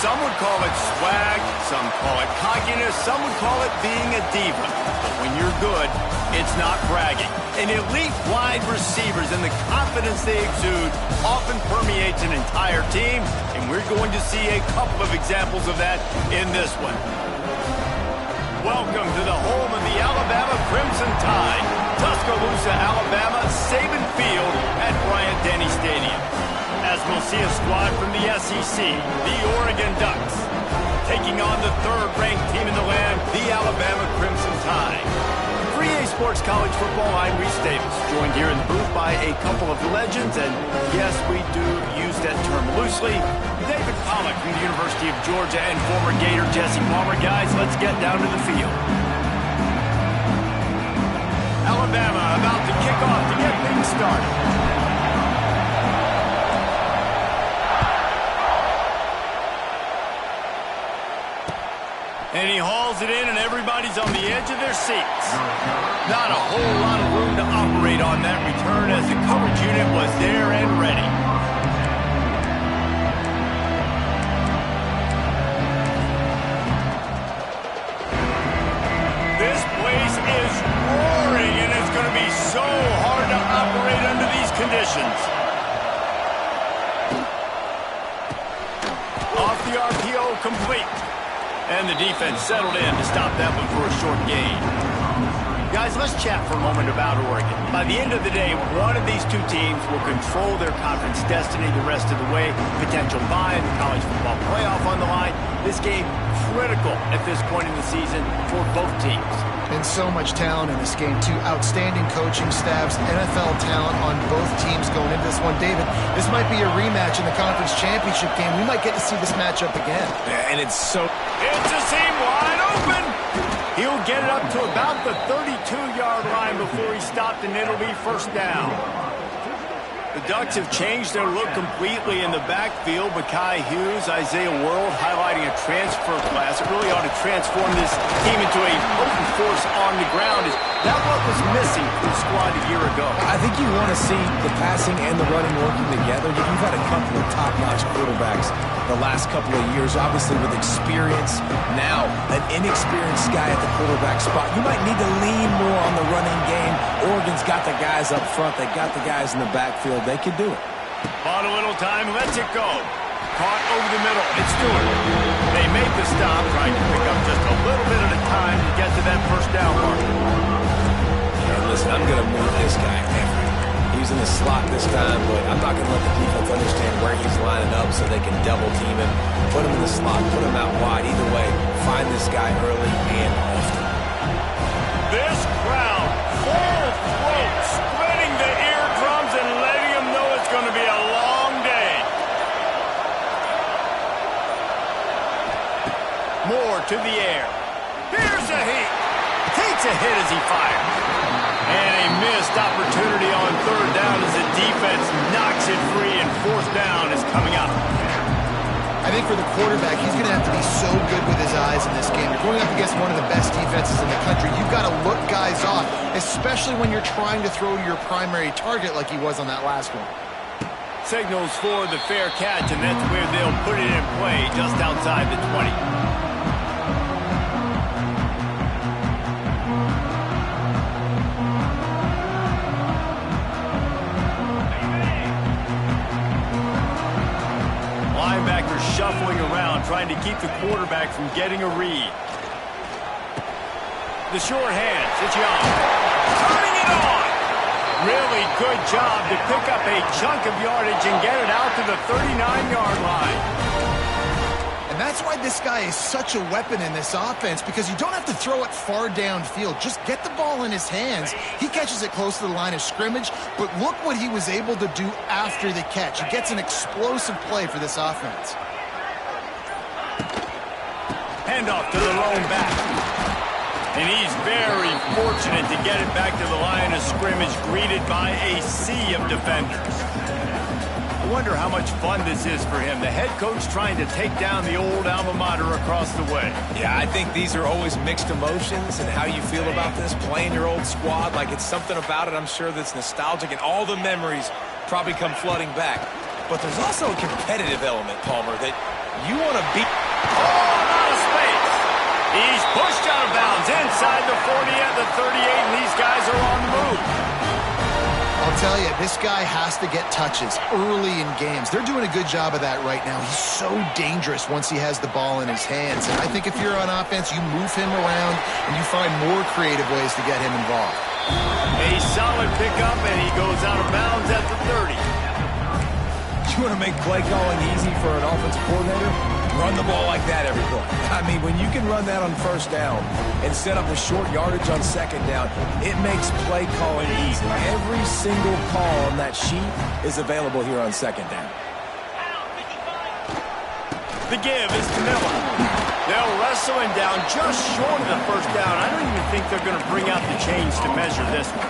Some would call it swag, some call it cockiness, some would call it being a diva. But when you're good, it's not bragging. And elite wide receivers and the confidence they exude often permeates an entire team, and we're going to see a couple of examples of that in this one. Welcome to the home of the Alabama Crimson Tide, Tuscaloosa, Alabama, Saban Field at Bryant-Denny Stadium. As we'll see a squad from the SEC, the Oregon Ducks, taking on the third-ranked team in the land, the Alabama Crimson Tide. For EA Sports College Football, I'm Reese Davis, joined here in the booth by a couple of legends, and yes, we do use that term loosely. David Pollack from the University of Georgia and former Gator Jesse Palmer. Guys, let's get down to the field. Alabama about to kick off to get things started. And he hauls it in, and everybody's on the edge of their seats. Not a whole lot of room to operate on that return as the coverage unit was there and ready. This place is roaring, and it's going to be so hard to operate under these conditions. Off the RPO, complete. And the defense settled in to stop that one for a short gain. Guys, let's chat for a moment about Oregon. By the end of the day, one of these two teams will control their conference destiny the rest of the way. Potential bye in the college football playoff on the line. This game critical at this point in the season for both teams. And so much talent in this game, too. Outstanding coaching staffs, NFL talent on both teams going into this one. David, this might be a rematch in the conference championship game. We might get to see this matchup again. Yeah, and it's so... It's a seam wide open. He'll get it up to about the 32-yard line before he stopped, and it'll be first down. The Ducks have changed their look completely in the backfield. Mekhi Hughes, Isaiah World highlighting a transfer class. It really ought to transform this team into a potent force on the ground. Is that what was missing from the squad a year ago? I think you want to see the passing and the running working together. You've had a couple of top-notch quarterbacks the last couple of years, obviously with experience. Now, an inexperienced guy at the quarterback spot. You might need to lean more on the running game. Oregon's got the guys up front. They got the guys in the backfield. They can do it. Bought a little time, lets it go. Caught over the middle. It's Stewart. They make the stop, trying to pick up just a little bit at a time to get to that first down mark. Yeah, listen, I'm going to move this guy everywhere. He's in the slot this time, but I'm not going to let the defense understand where he's lining up so they can double team him. Put him in the slot, put him out wide. Either way, find this guy early and often. This crowd, full throat, spreading the eardrums and letting them know it's going to be a long day. Moore to the air. Here's a hit. Takes a hit as he fires. And a missed opportunity on third down as the defense knocks it free, and fourth down is coming up. I think for the quarterback, he's going to have to be so good with his eyes in this game. You're going up against one of the best defenses in the country. You've got to look guys off, especially when you're trying to throw to your primary target like he was on that last one. Signals for the fair catch, and that's where they'll put it in play, just outside the 20. Linebackers shuffling around, trying to keep the quarterback from getting a read. The short hands, it's Young. Turning it on! Really good job to pick up a chunk of yardage and get it out to the 39-yard line. And that's why this guy is such a weapon in this offense, because you don't have to throw it far downfield. Just get the ball in his hands. He catches it close to the line of scrimmage, but look what he was able to do after the catch. He gets an explosive play for this offense. Handoff to the lone back. And he's very fortunate to get it back to the line of scrimmage, greeted by a sea of defenders. I wonder how much fun this is for him. The head coach trying to take down the old alma mater across the way. Yeah, I think these are always mixed emotions, and how you feel about this, playing your old squad. Like, it's something about it, I'm sure, that's nostalgic, and all the memories probably come flooding back. But there's also a competitive element, Palmer, that You want to beat... Oh, out of space. He's pushed out of bounds inside the 40 at the 38, and these guys are on the move. I'll tell you, this guy has to get touches early in games. They're doing a good job of that right now. He's so dangerous once he has the ball in his hands. And I think if you're on offense, you move him around and you find more creative ways to get him involved. A solid pickup, and he goes out of bounds at the 30. You want to make play calling easy for an offensive coordinator? Run the ball like that every play. I mean, when you can run that on first down and set up a short yardage on second down, it makes play calling easy. Every single call on that sheet is available here on second down. The give is to Miller. They'll wrestle him down just short of the first down. I don't even think they're going to bring out the chains to measure this one.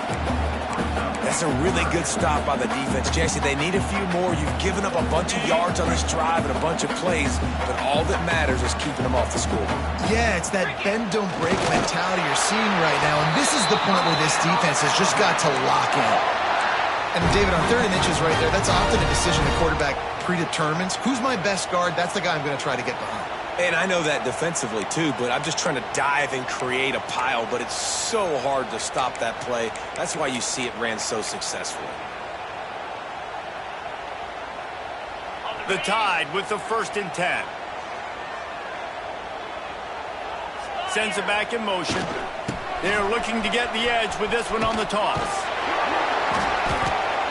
That's a really good stop by the defense. Jesse, they need a few more. You've given up a bunch of yards on this drive and a bunch of plays, but all that matters is keeping them off the score. Yeah, it's that bend, don't break mentality you're seeing right now, and this is the point where this defense has just got to lock in. And David, on 3rd and inches right there, that's often a decision the quarterback predetermines. Who's my best guard? That's the guy I'm going to try to get behind. And I know that defensively, too, but I'm just trying to dive and create a pile, but it's so hard to stop that play. That's why you see it ran so successfully. The Tide with the 1st and 10. Sends it back in motion. They're looking to get the edge with this one on the toss.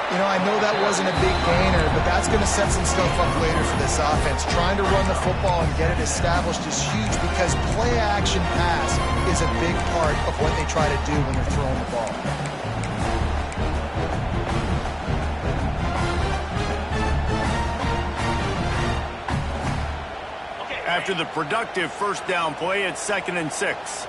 You know, I know that wasn't a big gainer, but that's going to set some stuff up later for this offense. Trying to run the football and get it established is huge because play-action pass is a big part of what they try to do when they're throwing the ball. After the productive first down play, it's 2nd and 6.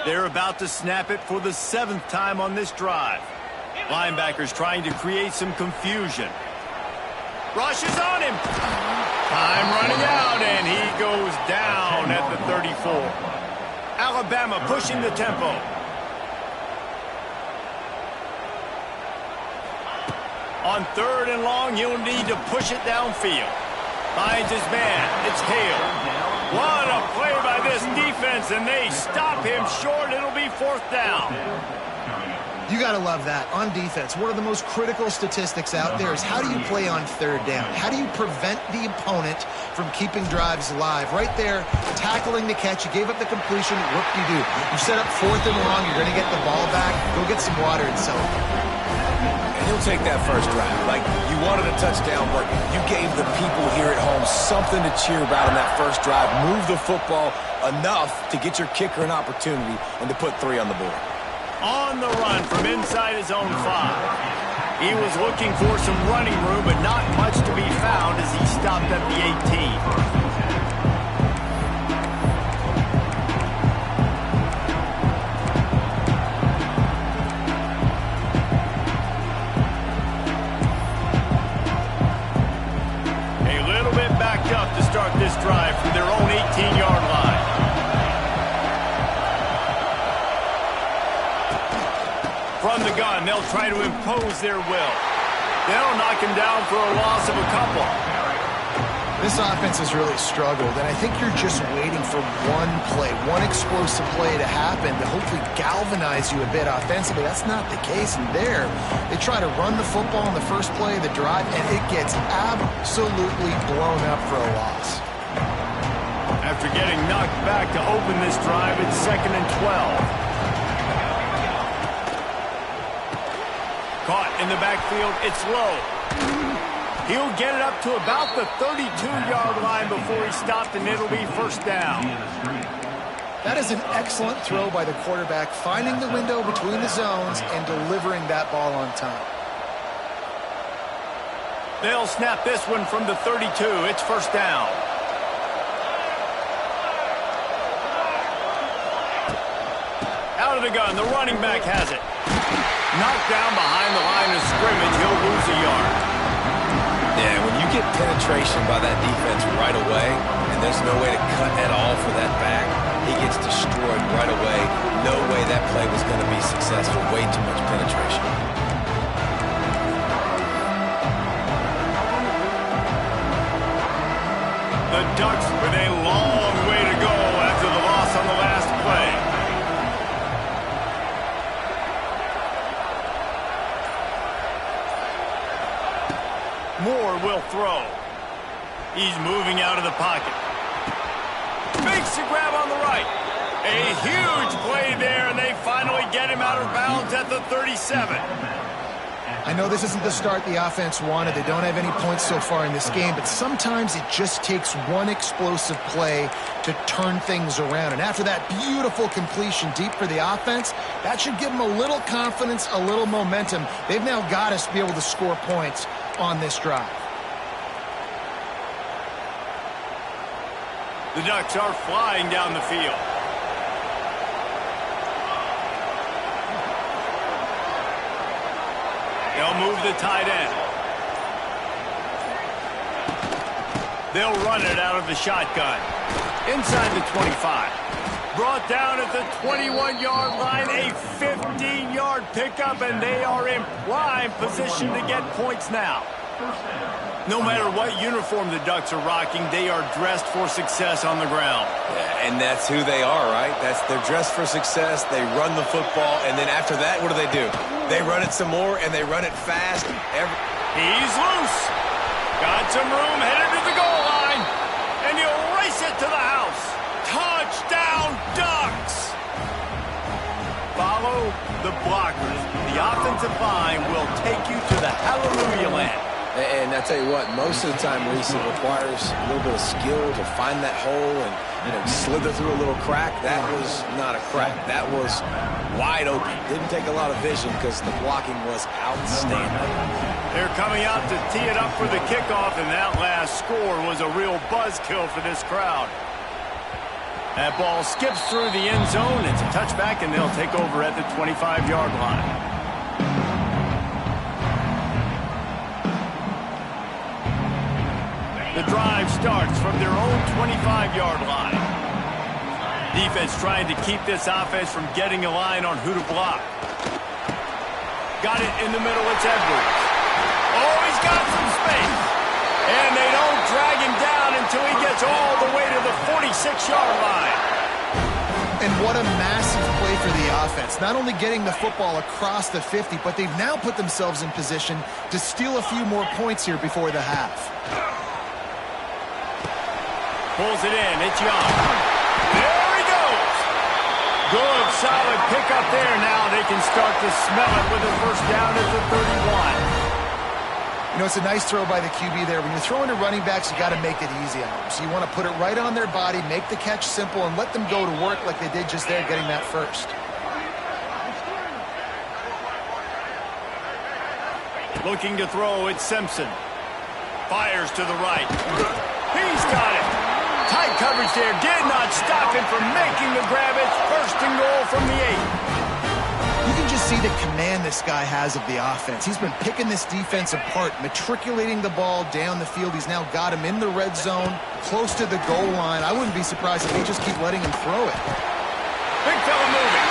They're about to snap it for the 7th time on this drive. Linebackers trying to create some confusion. Rush is on him. Time running out, and he goes down at the 34. Alabama pushing the tempo. On 3rd and long, he'll need to push it downfield. Finds his man. It's Hale. What a play by this defense, and they stop him short. It'll be 4th down. You got to love that. On defense, one of the most critical statistics out there is how do you play on 3rd down? How do you prevent the opponent from keeping drives alive? Right there, tackling the catch. You gave up the completion. What do? You set up 4th and long. You're going to get the ball back. Go get some water and celebrate. He'll take that first drive. Like, you wanted a touchdown, but you gave the people here at home something to cheer about in that first drive. Move the football enough to get your kicker an opportunity and to put 3 on the board. On the run from inside his own 5. He was looking for some running room, but not much to be found as he stopped at the 18. This drive from their own 18-yard line. From the gun, they'll try to impose their will. They'll knock him down for a loss of a couple. This offense has really struggled, and I think you're just waiting for one play, one explosive play to happen to hopefully galvanize you a bit offensively. That's not the case, and there, they try to run the football in the first play of the drive, and it gets absolutely blown up for a loss. After getting knocked back to open this drive, it's 2nd and 12. Caught in the backfield, it's low. He'll get it up to about the 32-yard line before he stopped, and it'll be 1st down. That is an excellent throw by the quarterback, finding the window between the zones and delivering that ball on time. They'll snap this one from the 32. It's first down. Out of the gun, the running back has it. Knocked down behind the line of scrimmage, he'll lose a yard. Yeah, when you get penetration by that defense right away, and there's no way to cut at all for that back, he gets destroyed right away. No way that play was going to be successful. Way too much penetration. The Ducks with a long way to go after the loss on the last play. Moore will throw. He's moving out of the pocket. Makes a grab on the right. A huge play there, and they finally get him out of bounds at the 37. I know this isn't the start the offense wanted. They don't have any points so far in this game, but sometimes it just takes one explosive play to turn things around. And after that beautiful completion deep for the offense, that should give them a little confidence, a little momentum. They've now got us to be able to score points on this drive. The Ducks are flying down the field. They'll move the tight end. They'll run it out of the shotgun. Inside the 25. Brought down at the 21-yard line. A 15-yard pickup, and they are in prime position to get points now. No matter what uniform the Ducks are rocking, they are dressed for success on the ground. Yeah, and that's who they are, right? They're dressed for success. They run the football, and then after that, what do? They run it some more, and they run it fast. He's loose. Got some room, headed to the goal line, and he'll race it to the house. Touchdown, Ducks! Follow the blockers. The offensive line will take you to the hallelujah land. And I tell you what, most of the time, Reese, it requires a little bit of skill to find that hole and slither through a little crack. That was not a crack. That was wide open. Didn't take a lot of vision because the blocking was outstanding. They're coming out to tee it up for the kickoff, and that last score was a real buzzkill for this crowd. That ball skips through the end zone. It's a touchback, and they'll take over at the 25-yard line. The drive starts from their own 25-yard line. Defense trying to keep this offense from getting a line on who to block. Got it in the middle. It's Edwards. Oh, he's got some space. And they don't drag him down until he gets all the way to the 46-yard line. And what a massive play for the offense. Not only getting the football across the 50, but they've now put themselves in position to steal a few more points here before the half. Pulls it in. It's Young. There he goes. Good, solid pickup there. Now they can start to smell it with a first down at the 31. You know, it's a nice throw by the QB there. When you're throwing to running backs, you got to make it easy on them. So you want to put it right on their body, make the catch simple, and let them go to work like they did just there, getting that first. Looking to throw, it's Simpson. Fires to the right. He's got it. Tight coverage there. Did not stop him from making the grab. It's first and goal from the 8. You can just see the command this guy has of the offense. He's been picking this defense apart, matriculating the ball down the field. He's now got him in the red zone, close to the goal line. I wouldn't be surprised if they just keep letting him throw it. Big fella moving.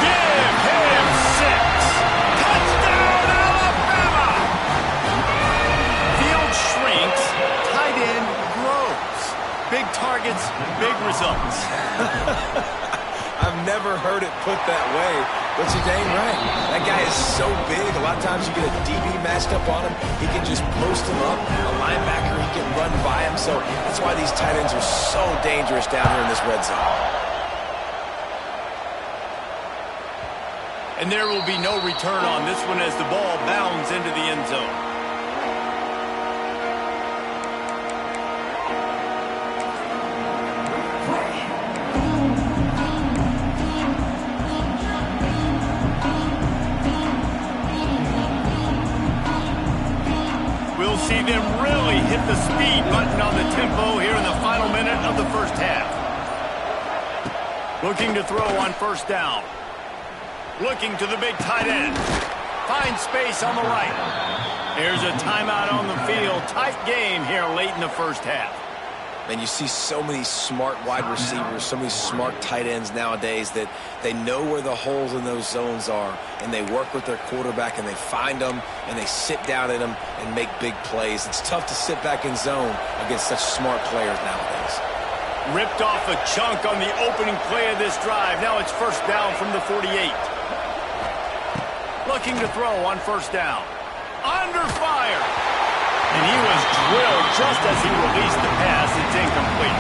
Give him 6. Touchdown, Alabama! Field shrinks. Tight end grows. Big targets, big results. I've never heard it put that way, but you're dang right. That guy is so big. A lot of times you get a DB matched up on him. He can just post him up. A linebacker, he can run by him. So that's why these tight ends are so dangerous down here in this red zone. And there will be no return on this one as the ball bounds into the end zone. the speed button on the tempo here in the final minute of the first half. Looking to throw on first down. Looking to the big tight end. Finds space on the right. Here's a timeout on the field. Tight game here late in the first half. And you see so many smart wide receivers, so many smart tight ends nowadays that they know where the holes in those zones are, and they work with their quarterback, and they find them, and they sit down in them and make big plays. It's tough to sit back in zone against such smart players nowadays. Ripped off a chunk on the opening play of this drive. Now it's first down from the 48. Looking to throw on first down. Under fire. And he was drilled just as he released the pass. It's incomplete.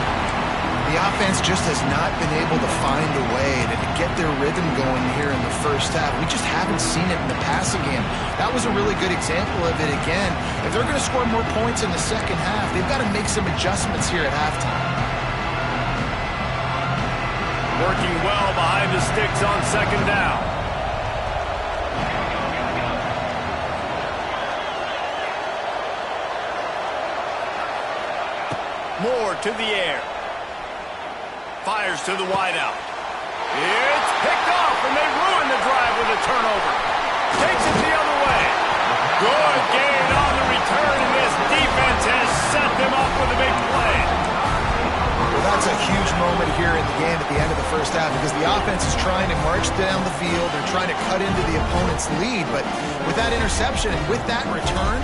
The offense just has not been able to find a way to get their rhythm going here in the first half. We just haven't seen it in the passing game. That was a really good example of it again. If they're going to score more points in the second half, they've got to make some adjustments here at halftime. Working well behind the sticks on second down. Moore to the air. Fires to the wideout. It's picked off, and they ruin the drive with a turnover. Takes it the other way. Good gain on the return, and this defense has set them up with a big play. Well, that's a huge moment here in the game at the end of the first half because the offense is trying to march down the field. They're trying to cut into the opponent's lead, but with that interception and with that return,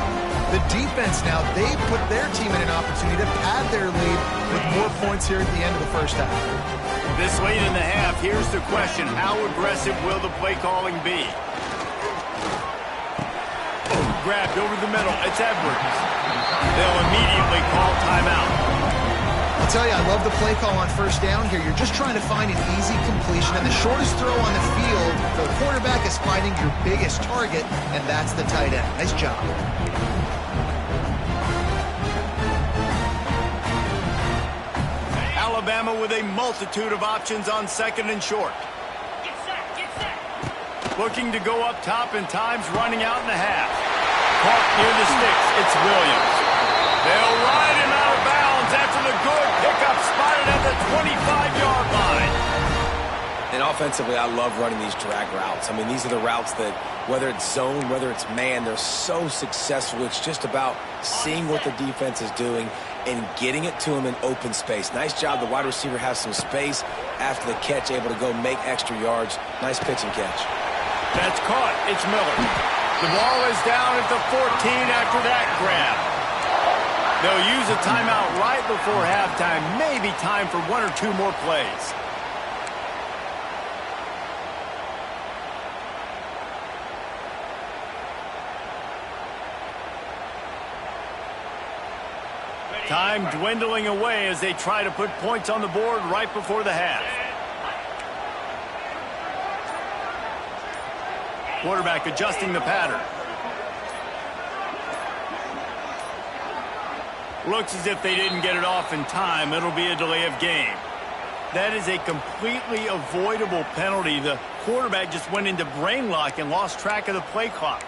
the defense now, they put their team in an opportunity to pad their lead with more points here at the end of the first half. This late in the half, here's the question. How aggressive will the play calling be? Grabbed over the middle. It's Edwards. They'll immediately call timeout. I'll tell you, I love the play call on first down here. You're just trying to find an easy completion, and the shortest throw on the field, the quarterback is finding your biggest target, and that's the tight end. Nice job. Alabama with a multitude of options on second and short. Get set. Looking to go up top, and time's running out in the half. Caught near the sticks. It's Williams. They'll ride him out of bounds after the good pickup, spotted at the 25-yard line. And offensively, I love running these drag routes. I mean, these are the routes that, whether it's zone, whether it's man, they're so successful. It's just about seeing what the defense is doing and getting it to him in open space. Nice job. The wide receiver has some space after the catch, able to go make extra yards. Nice pitch and catch. That's caught. It's Miller. The ball is down at the 14 after that grab. They'll use a timeout right before halftime. Maybe time for one or two more plays. Time dwindling away as they try to put points on the board right before the half. Quarterback adjusting the pattern. Looks as if they didn't get it off in time. It'll be a delay of game. That is a completely avoidable penalty. The quarterback just went into brain lock and lost track of the play clock.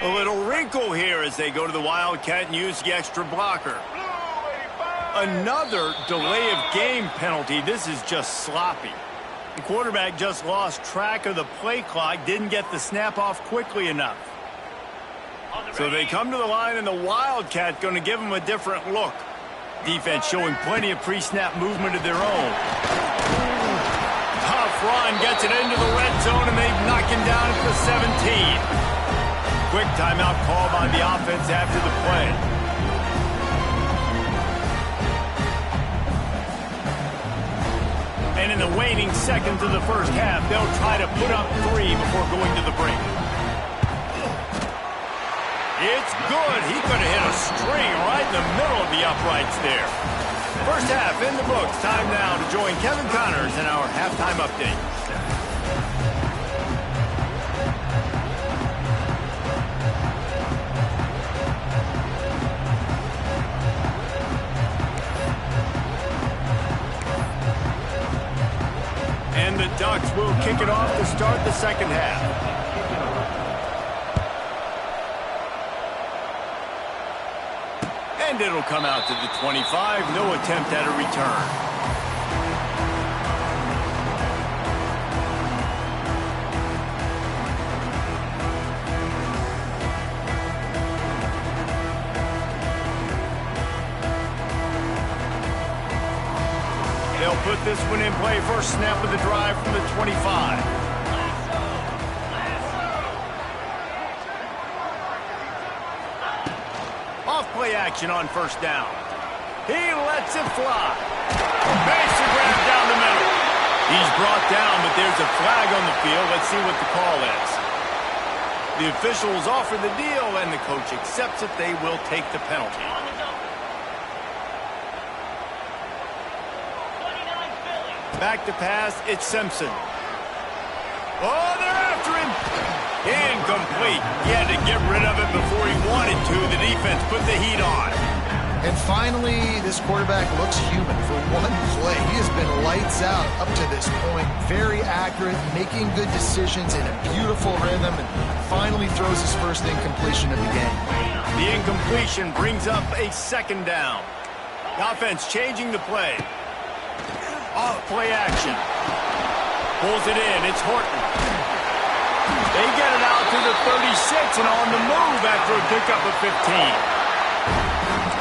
A little wrinkle here as they go to the Wildcat and use the extra blocker. Another delay of game penalty. This is just sloppy. The quarterback just lost track of the play clock, didn't get the snap off quickly enough. So they come to the line, and the Wildcat going to give them a different look. Defense showing plenty of pre-snap movement of their own. Tough run, gets it into the red zone, and they knock him down at the 17. Quick timeout call by the offense after the play. And in the waning seconds of the first half, they'll try to put up 3 before going to the break. It's good. He could have hit a string right in the middle of the uprights there. First half in the books. Time now to join Kevin Connors in our halftime update. And the Ducks will kick it off to start the second half. And it'll come out to the 25. No attempt at a return. They'll put this one in play. First snap of the drive from the 25. Off play action on first down. He lets it fly. Makes the grab down the middle. He's brought down, but there's a flag on the field. Let's see what the call is. The officials offer the deal, and the coach accepts it. They will take the penalty. Back to pass, it's Simpson. Oh, they're after him. Incomplete. He had to get rid of it before he wanted to. The defense put the heat on. And finally, this quarterback looks human for one play. He has been lights out up to this point. Very accurate, making good decisions in a beautiful rhythm, and finally throws his first incompletion of the game. The incompletion brings up a second down. The offense changing the play. Off play action. Pulls it in. It's Horton. They get it out to the 36 and on the move after a pickup of 15.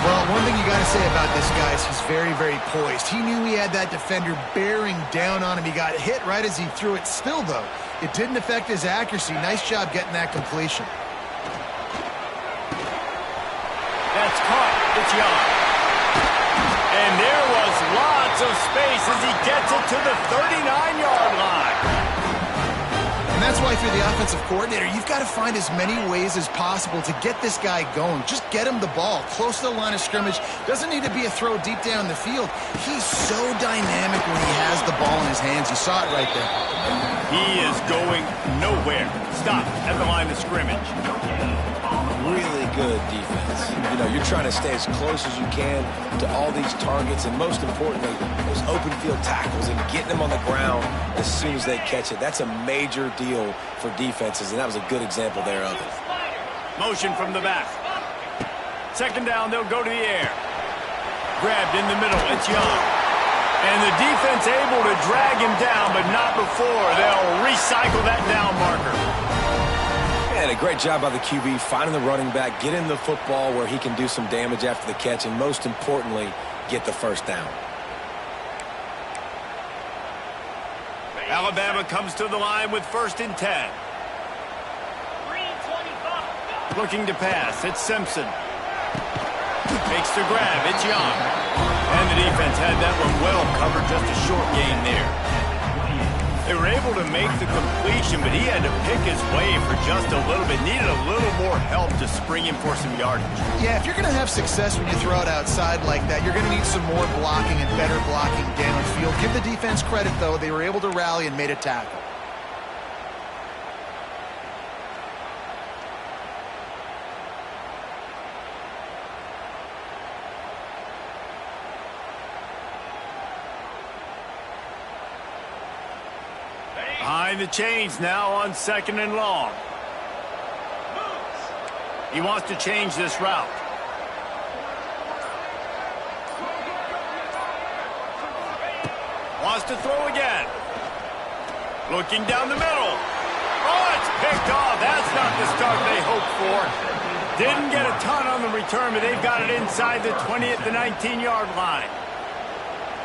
Well, one thing you got to say about this guy is he's very, very poised. He knew he had that defender bearing down on him. He got hit right as he threw it. Still, though, it didn't affect his accuracy. Nice job getting that completion. That's caught. It's Young. And there was lots of space as he gets it to the 39-yard line. And that's why if you're the offensive coordinator, you've got to find as many ways as possible to get this guy going. Just get him the ball close to the line of scrimmage. Doesn't need to be a throw deep down the field. He's so dynamic when he has the ball in his hands. You saw it right there. He is going nowhere. Stop at the line of scrimmage. Really good defense. You know, you're trying to stay as close as you can to all these targets, and most importantly, those open field tackles and getting them on the ground as soon as they catch it. That's a major deal for defenses, and that was a good example there of it. Motion from the back. Second down, they'll go to the air. Grabbed in the middle, it's Young. And the defense able to drag him down, but not before. They'll recycle that down marker. And a great job by the QB finding the running back, getting the football where he can do some damage after the catch, and most importantly, get the first down. Alabama comes to the line with 1st and 10. Looking to pass, it's Simpson. Makes the grab, it's Young. And the defense had that one well covered, just a short gain there. They were able to make the completion, but he had to pick his way for just a little bit. Needed a little more help to spring him for some yardage. Yeah, if you're going to have success when you throw it outside like that, you're going to need some more blocking and better blocking downfield. Give the defense credit, though. They were able to rally and made a tackle. Behind the chains now on 2nd and long. He wants to change this route. Wants to throw again. Looking down the middle. Oh, it's picked off. That's not the start they hoped for. Didn't get a ton on the return, but they've got it inside the 20 at the 19-yard line.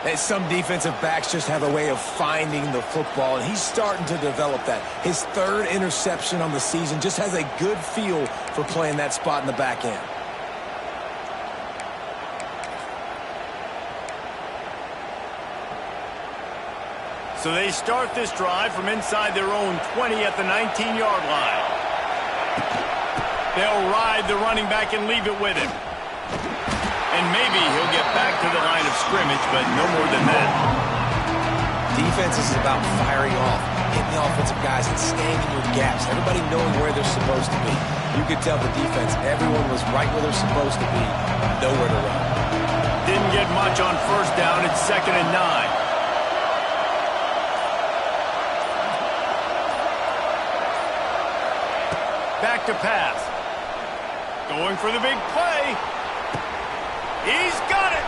And some defensive backs just have a way of finding the football, and he's starting to develop that. His 3rd interception on the season, just has a good feel for playing that spot in the back end. So they start this drive from inside their own 20 at the 19-yard line. They'll ride the running back and leave it with him. And maybe he'll get back to the line of scrimmage, but no more than that. Defense is about firing off, hitting the offensive guys, and staying in your gaps. Everybody knowing where they're supposed to be. You could tell the defense, everyone was right where they're supposed to be, nowhere to run. Didn't get much on 1st down. It's 2nd and 9. Back to pass. Going for the big play. He's got it.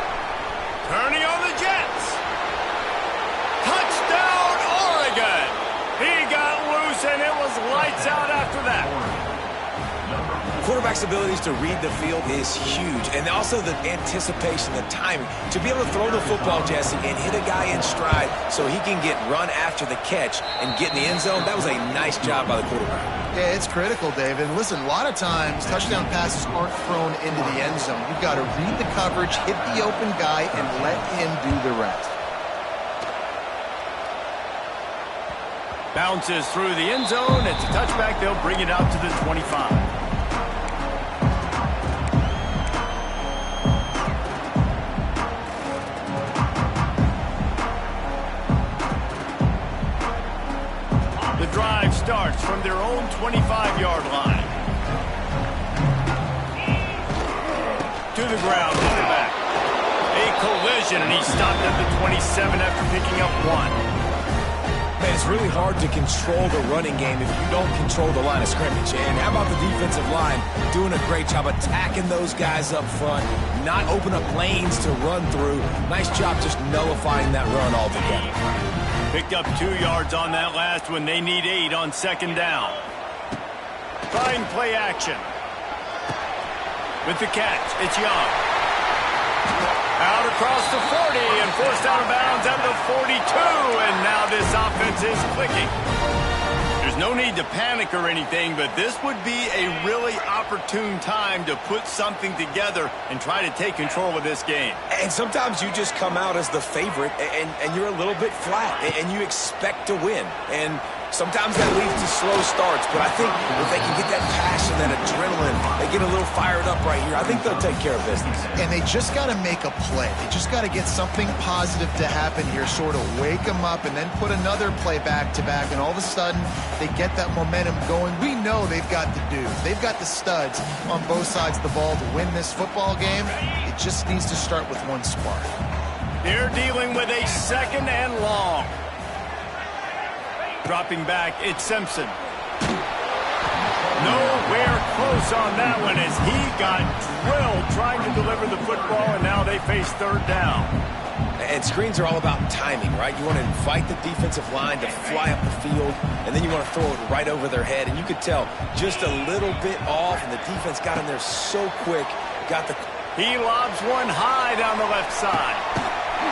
Turning on the Jets. Touchdown, Oregon. He got loose, and it was lights out after that. Quarterback's abilities to read the field is huge, and also the anticipation, the timing. To be able to throw the football, Jesse, and hit a guy in stride so he can get run after the catch and get in the end zone, that was a nice job by the quarterback. Yeah, it's critical, David. And listen, a lot of times, touchdown passes aren't thrown into the end zone. You've got to read the coverage, hit the open guy, and let him do the rest. Bounces through the end zone. It's a touchback. They'll bring it out to the 25. The drive starts from their own 25-yard line. To the ground, quarterback. A collision, and he stopped at the 27 after picking up 1. Man, it's really hard to control the running game if you don't control the line of scrimmage. And how about the defensive line doing a great job attacking those guys up front, not open up lanes to run through. Nice job just nullifying that run altogether. Picked up 2 yards on that last one. They need 8 on second down. Trying play action. With the catch, it's Young. Out across the 40 and forced out of bounds at the 42. And now this offense is clicking. There's no need to panic or anything, but this would be a really opportune time to put something together and try to take control of this game. And sometimes you just come out as the favorite and you're a little bit flat and you expect to win. And sometimes that leads to slow starts, but I think if they can get that passion, that adrenaline, they get a little fired up right here, I think they'll take care of business. And they just got to make a play. They just got to get something positive to happen here, sort of wake them up and then put another play back-to-back, and all of a sudden they get that momentum going. We know they've got the dudes. They've got the studs on both sides of the ball to win this football game. It just needs to start with one spark. They're dealing with a second and long. Dropping back, it's Simpson. Nowhere close on that one as he got drilled trying to deliver the football, and now they face third down. And screens are all about timing, right? You want to invite the defensive line to fly up the field, and then you want to throw it right over their head. And you could tell just a little bit off, and the defense got in there so quick. He lobs one high down the left side.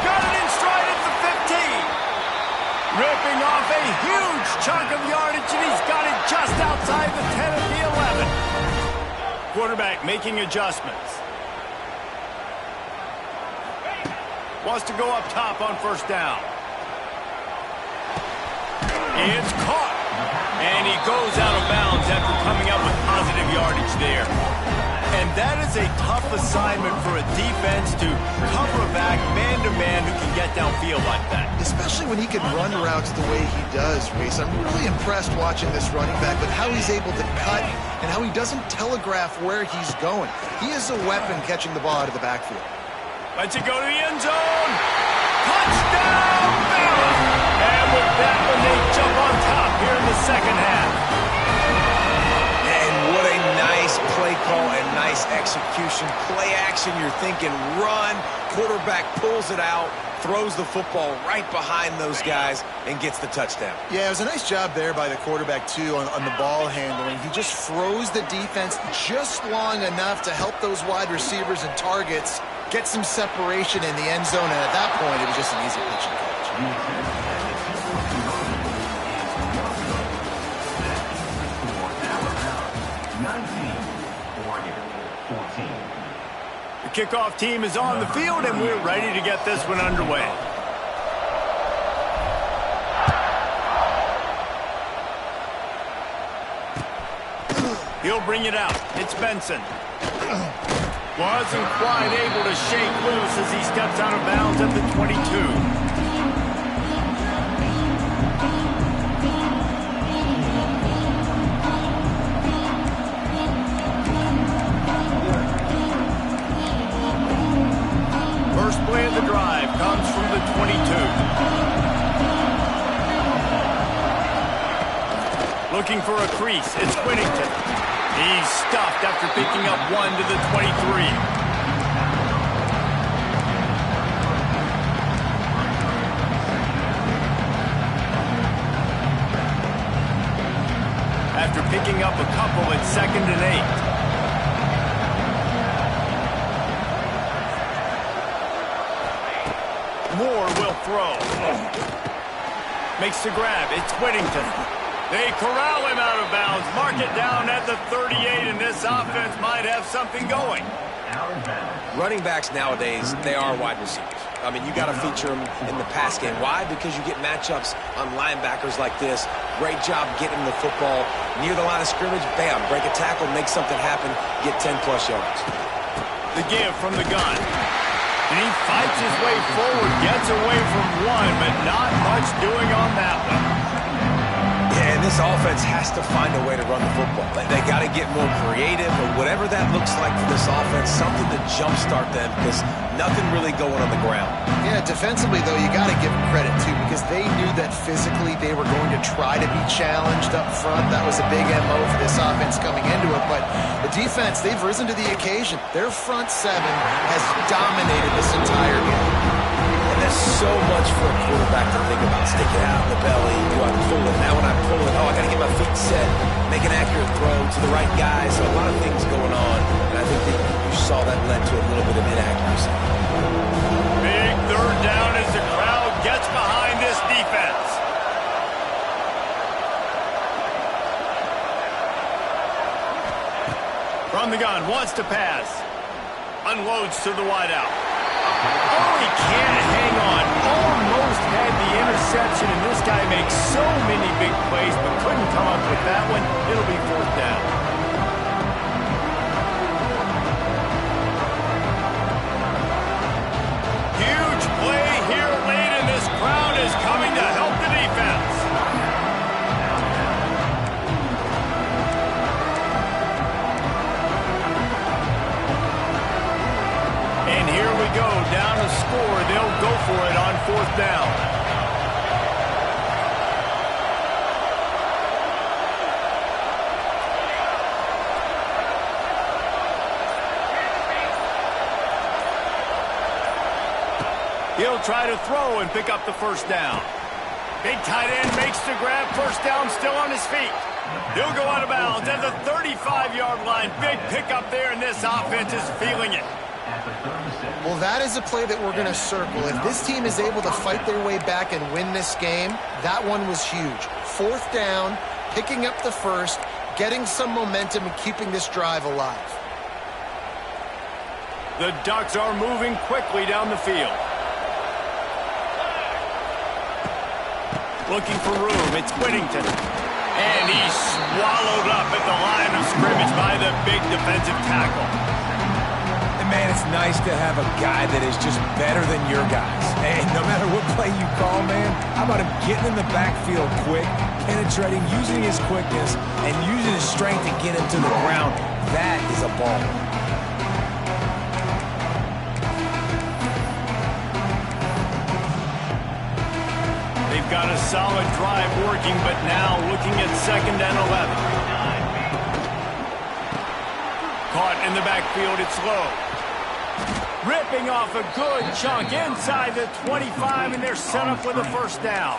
Got it in stride at the 15. Ripping off a huge chunk of yardage, and he's got it just outside the 10 of the 11. Quarterback making adjustments. Wants to go up top on first down. It's caught. And he goes out of bounds after coming up with positive yardage there. And that is a tough assignment for a defense to cover a back man-to-man who can get downfield like that. Especially when he can run routes the way he does, Reese. I'm really impressed watching this running back with how he's able to cut and how he doesn't telegraph where he's going. He is a weapon catching the ball out of the backfield. Lets it go to the end zone. Touchdown, Bama! And with that one, they jump on top here in the second half. And what a nice play call and nice execution. Play action, you're thinking run. Quarterback pulls it out, throws the football right behind those guys, and gets the touchdown. Yeah, it was a nice job there by the quarterback, too, on the ball handling. He just froze the defense just long enough to help those wide receivers and targets get some separation in the end zone, and at that point, it was just an easy pitch and catch. The kickoff team is on the field, and we're ready to get this one underway. He'll bring it out. It's Benson. Wasn't quite able to shake loose as he steps out of bounds at the 22. First play of the drive comes from the 22. Looking for a crease. It's Whittington. He's stuffed after picking up 1 to the 23. After picking up a couple at 2nd and 8. Moore will throw. Makes the grab. It's Whittington. They corral him out of bounds. Mark it down at the 38, and this offense might have something going. Running backs nowadays, they are wide receivers. I mean, you got to feature them in the pass game. Why? Because you get matchups on linebackers like this. Great job getting the football near the line of scrimmage. Bam, break a tackle, make something happen, get 10-plus yards. The give from the gun. And he fights his way forward, gets away from one, but not much doing on that one. Yeah, and this offense has to find a way to run the football. They got to get more creative, or whatever that looks like for this offense, something to jumpstart them, because nothing really going on the ground. Yeah, defensively, though, you got to give them credit, too, because they knew that physically they were going to try to be challenged up front. That was a big MO for this offense coming into it, but the defense, they've risen to the occasion. Their front seven has dominated this entire game. And there's so much for a quarterback to think about. Stick it out in the belly. Do I pull it? Now when I pull it, I got to get my feet set, make an accurate throw to the right guy. So a lot of things going on, and I think that you saw that led to a little bit of inaccuracy. Big 3rd down as the crowd gets behind this defense. From the gun, wants to pass. Unloads to the wideout. Oh, he can't hang on. Almost had the interception, and this guy makes so many big plays, but couldn't come up with that one. It'll be 4th down. Huge play here late, and this crowd is coming to help the defense. And here we go, down a score. They'll go for it on 4th down. He'll try to throw and pick up the 1st down. Big tight end makes the grab. 1st down, still on his feet. He'll go out of bounds at the 35-yard line. Big pickup there, and this offense is feeling it. Well, that is a play that we're going to circle. If this team is able to fight their way back and win this game, that one was huge. 4th down, picking up the 1st, getting some momentum and keeping this drive alive. The Ducks are moving quickly down the field. Looking for room, it's Whittington. And he's swallowed up at the line of scrimmage by the big defensive tackle. Man, it's nice to have a guy that is just better than your guys. And no matter what play you call, man, how about him getting in the backfield quick, penetrating, using his quickness, and using his strength to get him to the ground. That is a ball. They've got a solid drive working, but now looking at 2nd and 11. Caught in the backfield, it's low. Ripping off a good chunk inside the 25, and they're set up with a 1st down.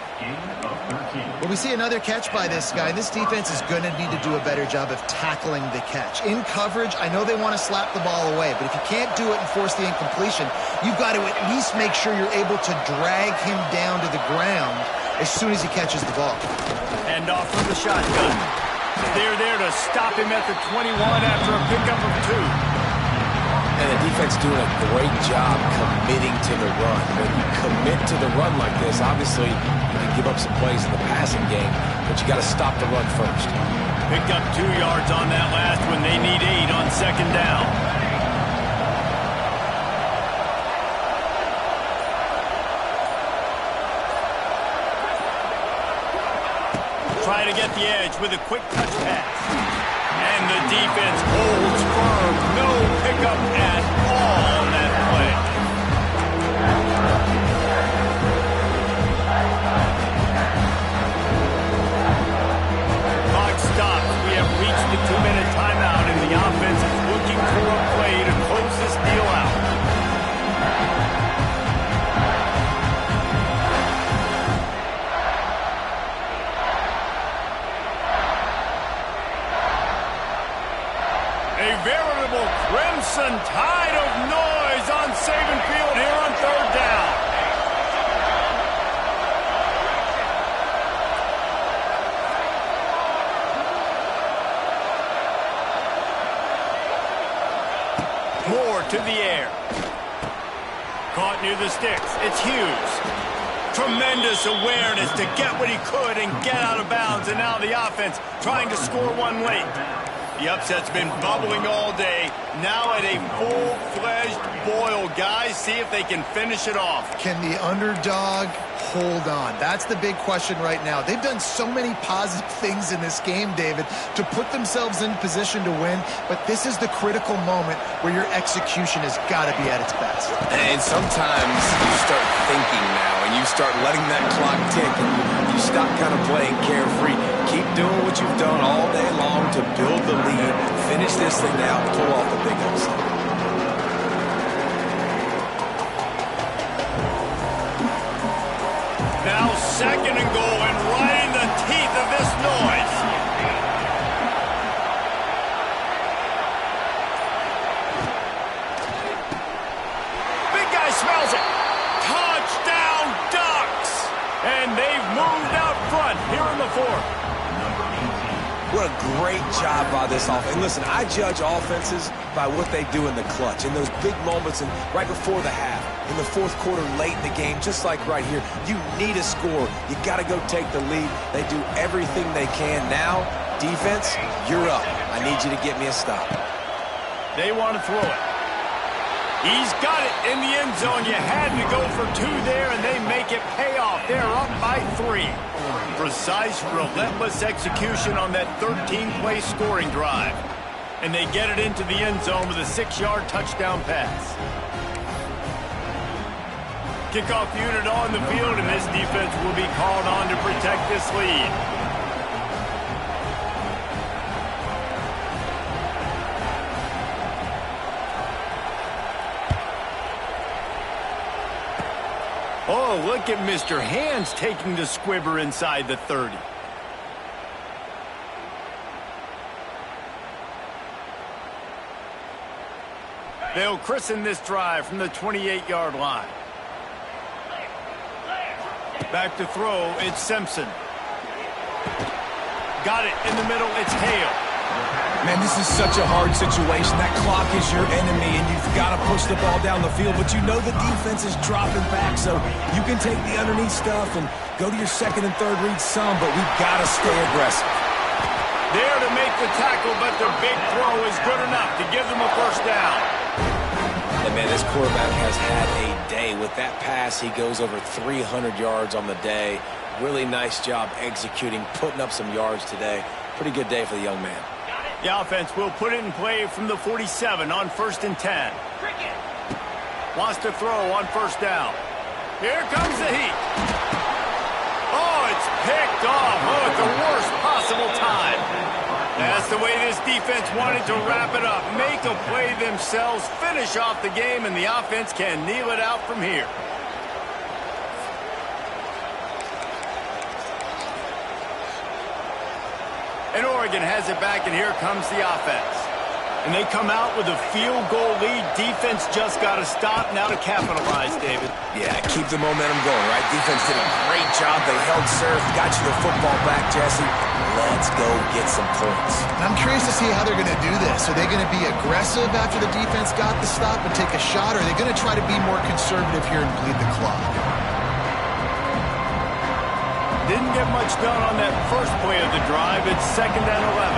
Well, we see another catch by this guy. This defense is going to need to do a better job of tackling the catch. In coverage, I know they want to slap the ball away, but if you can't do it and force the incompletion, you've got to at least make sure you're able to drag him down to the ground as soon as he catches the ball. And off from the shotgun. They're there to stop him at the 21 after a pickup of 2. And the defense doing a great job committing to the run. When you commit to the run like this, obviously you can give up some plays in the passing game, but you got to stop the run first. Picked up 2 yards on that last one. They need 8 on 2nd down. Try to get the edge with a quick touch pass. And the defense holds firm. No pickup at all on that play. Clock stops. We have reached the 2-minute timeout. Crimson Tide of noise on Saban Field here on 3rd down. Moore to the air. Caught near the sticks. It's Hughes. Tremendous awareness to get what he could and get out of bounds. And now the offense trying to score one late. The upset's been bubbling all day. Now at a full-fledged boil. Guys, see if they can finish it off. Can the underdog hold on? That's the big question right now. They've done so many positive things in this game, David, to put themselves in position to win, but this is the critical moment where your execution has got to be at its best. And sometimes you start thinking now, and you start letting that clock tick, and you stop kind of playing carefree. Keep doing what you've done all day long to build the lead, finish this thing out, pull off the big upset. Now 2nd and goal, and right in the teeth of this noise. Big guy smells it. Touchdown Ducks. And they've moved out front here in the 4th. What a great job by this offense. And listen, I judge offenses by what they do in the clutch, in those big moments and right before the half, in the 4th quarter, late in the game, just like right here. You need a score. You got to go take the lead. They do everything they can. Now, defense, you're up. I need you to get me a stop. They want to throw it. He's got it in the end zone. You had to go for 2 there, and they make it pay off. They're up by 3. Precise, relentless execution on that 13-play scoring drive. And they get it into the end zone with a 6-yard touchdown pass. Kickoff unit on the field, and this defense will be called on to protect this lead. Oh, look at Mr. Hands taking the squibber inside the 30. They'll christen this drive from the 28-yard line. Back to throw, it's Simpson. Got it in the middle, it's Hale. Man, this is such a hard situation. That clock is your enemy, and you've got to push the ball down the field. But you know the defense is dropping back, so you can take the underneath stuff and go to your 2nd and 3rd read some, but we've got to stay aggressive. There to make the tackle, but their big throw is good enough to give them a 1st down. And man, this quarterback has had a day. With that pass, he goes over 300 yards on the day. Really nice job executing, putting up some yards today. Pretty good day for the young man. The offense will put it in play from the 47 on 1st and 10. Wants to throw on 1st down. Here comes the heat. Oh, it's picked off. Oh, at the worst possible time. That's the way this defense wanted to wrap it up. Make a play themselves, finish off the game, and the offense can kneel it out from here. And Oregon has it back, and here comes the offense. And they come out with a field goal lead. Defense just got to stop now to capitalize, David. Yeah, keep the momentum going, right? Defense did a great job. They held serve, got you the football back, Jesse. Let's go get some points. And I'm curious to see how they're going to do this. Are they going to be aggressive after the defense got the stop and take a shot, or are they going to try to be more conservative here and bleed the clock? Didn't get much done on that first play of the drive. It's 2nd and 11.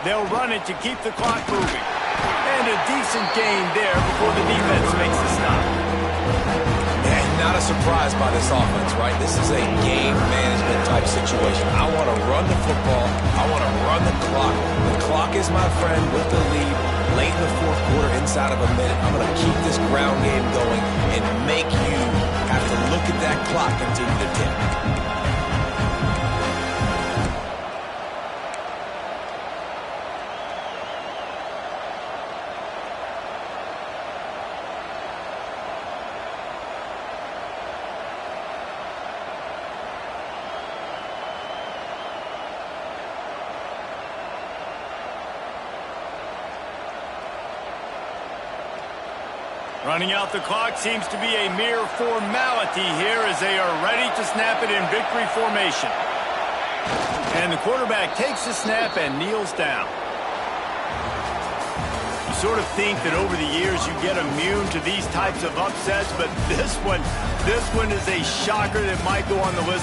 They'll run it to keep the clock moving. And a decent gain there before the defense makes the stop. And not a surprise by this offense, right? This is a game management type situation. I want to run the football. I want to run the clock. The clock is my friend with the lead. Late in the 4th quarter, inside of a minute, I'm going to keep this ground game going and make you have to look at that clock continue to tick. Running out the clock seems to be a mere formality here as they are ready to snap it in victory formation. And the quarterback takes the snap and kneels down. You sort of think that over the years you get immune to these types of upsets, but this one is a shocker that might go on the list